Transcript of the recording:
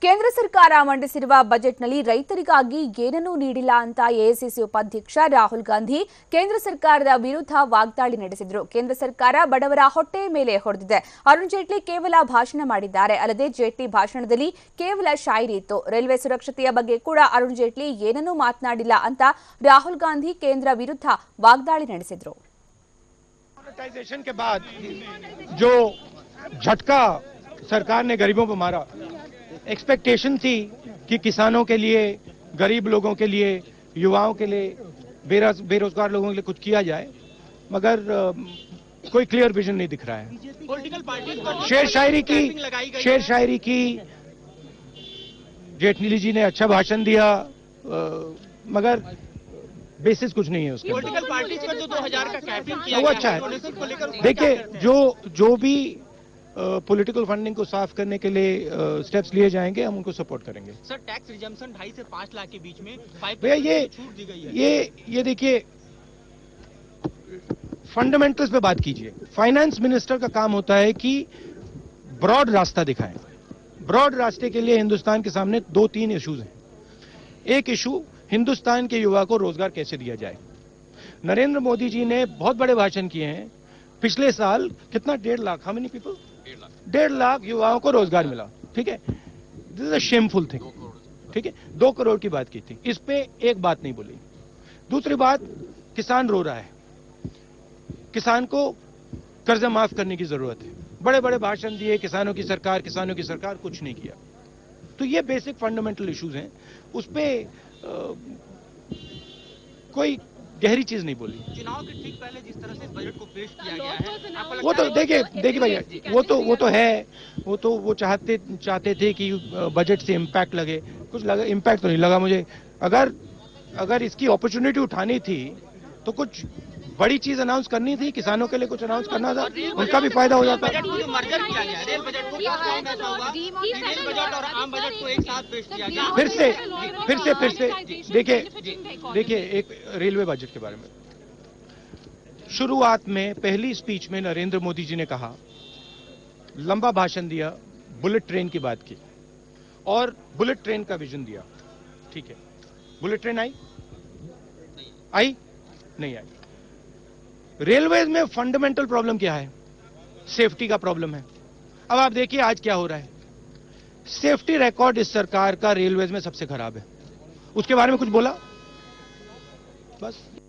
ಕೇಂದ್ರ ಸರ್ಕಾರ ಮಂಡಿಸಿರುವ ಬಜೆಟ್ನಲ್ಲಿ ರೈತರಿಗಾಗಿ ಏನನ್ನೂ ನೀಡಿಲ್ಲ ಅಂತ ಎಐಸಿಸಿ ಉಪಾಧ್ಯಕ್ಷ ರಾಹುಲ್ ಗಾಂಧಿ ಕೇಂದ್ರ ಸರ್ಕಾರದ ವಿರುದ್ಧ ವಾಗ್ದಾಳಿ ನಡೆಸಿದರು. ಕೇಂದ್ರ ಸರ್ಕಾರ ಬಡವರ ಹೊಟ್ಟೆ ಮೇಲೆ ಹೊಡೆದಿದೆ. ಅರುಣ್ ಜೇಟ್ಲಿ ಕೇವಲ ಭಾಷಣ ಮಾಡಿದ್ದಾರೆ. ಅಲ್ಲದೆ ಜೇಟ್ಲಿ ಭಾಷಣದಲ್ಲಿ ಕೇವಲ ಶಾಯರಿ ಇತ್ತು. ರೈಲ್ವೆ ಸುರಕ್ಷತೆಯ ಬಗ್ಗೆ ಕೂಡ ಅರುಣ್ ಜೇಟ್ಲಿ ಏನನ್ನೂ ಮಾತನಾಡಿಲ್ಲ ಅಂತ ರಾಹುಲ್ ಗಾಂಧಿ ಕೇಂದ್ರ ವಿರುದ್ಧ ವಾಗ್ದಾಳಿ ನಡೆಸಿದರು. के बाद जो झटका सरकार ने गरीबों को मारा, एक्सपेक्टेशन थी कि किसानों के लिए, गरीब लोगों के लिए, युवाओं के लिए, बेरोजगार लोगों के लिए कुछ किया जाए, मगर कोई क्लियर विजन नहीं दिख रहा है. पॉलिटिकल पार्टी शेर शायरी की जेटली जी ने अच्छा भाषण दिया, मगर बेसिस कुछ नहीं है उसके. पॉलिटिकल पार्टीज पर जो 2000 का कैपिंग किया वो अच्छा है. देखिए, जो भी पॉलिटिकल फंडिंग को साफ करने के लिए स्टेप्स लिए जाएंगे, हम उनको सपोर्ट करेंगे. सर, टैक्स रिजम्पशन 2.5 से 5 लाख के बीच में 5% भैया छूट दी गई है. ये देखिए, फंडामेंटल्स पे बात कीजिए. फाइनेंस मिनिस्टर का काम होता है कि ब्रॉड रास्ता दिखाएं. ब्रॉड रास्ते के लिए हिंदुस्तान के सामने 2-3 इश्यूज हैं. एक इशू, हिंदुस्तान के युवा को रोजगार कैसे दिया जाए. नरेंद्र मोदी जी ने बहुत बड़े भाषण किए हैं. पिछले साल कितना 1.5 lakh, how many people, 1.5 lakh युवाओं को रोजगार मिला. ठीक है, this is a shameful thing. ठीक है, 2 करोड़ की बात की थी, इस पे एक बात नहीं बोली. दूसरी बात, किसान रो रहा है. किसान को कर्जा माफ करने की जरूरत है. बड़े बड़े भाषण दिए, किसानों की सरकार, कुछ नहीं किया. तो ये बेसिक फंडामेंटल इश्यूज हैं. उस पे कोई गहरी चीज नहीं बोली. चुनाव के ठीक पहले जिस तरह से इस बजट को पेश किया गया है, वो तो देखिए भैया, वो तो है. वो चाहते थे कि बजट से इम्पैक्ट लगे. कुछ लगा, इम्पैक्ट तो नहीं लगा मुझे. अगर इसकी अपॉर्चुनिटी उठानी थी तो कुछ बड़ी चीज अनाउंस करनी थी. किसानों के लिए कुछ अनाउंस करना था, उनका भी फायदा हो जाता. मर्जर किया गया, रेल बजट को ऐसा होगा कि रेल बजट और आम बजट को एक साथ पेश किया गया. फिर से देखिए एक रेलवे बजट के बारे में. शुरुआत में पहली स्पीच में नरेंद्र मोदी जी ने कहा, लंबा भाषण दिया, बुलेट ट्रेन की बात की और बुलेट ट्रेन का विजन दिया. ठीक है, बुलेट ट्रेन आई नहीं आई. रेलवेज में फंडामेंटल प्रॉब्लम क्या है? सेफ्टी का प्रॉब्लम है. अब आप देखिए आज क्या हो रहा है. सेफ्टी रिकॉर्ड इस सरकार का रेलवेज में सबसे खराब है. उसके बारे में कुछ बोला बस.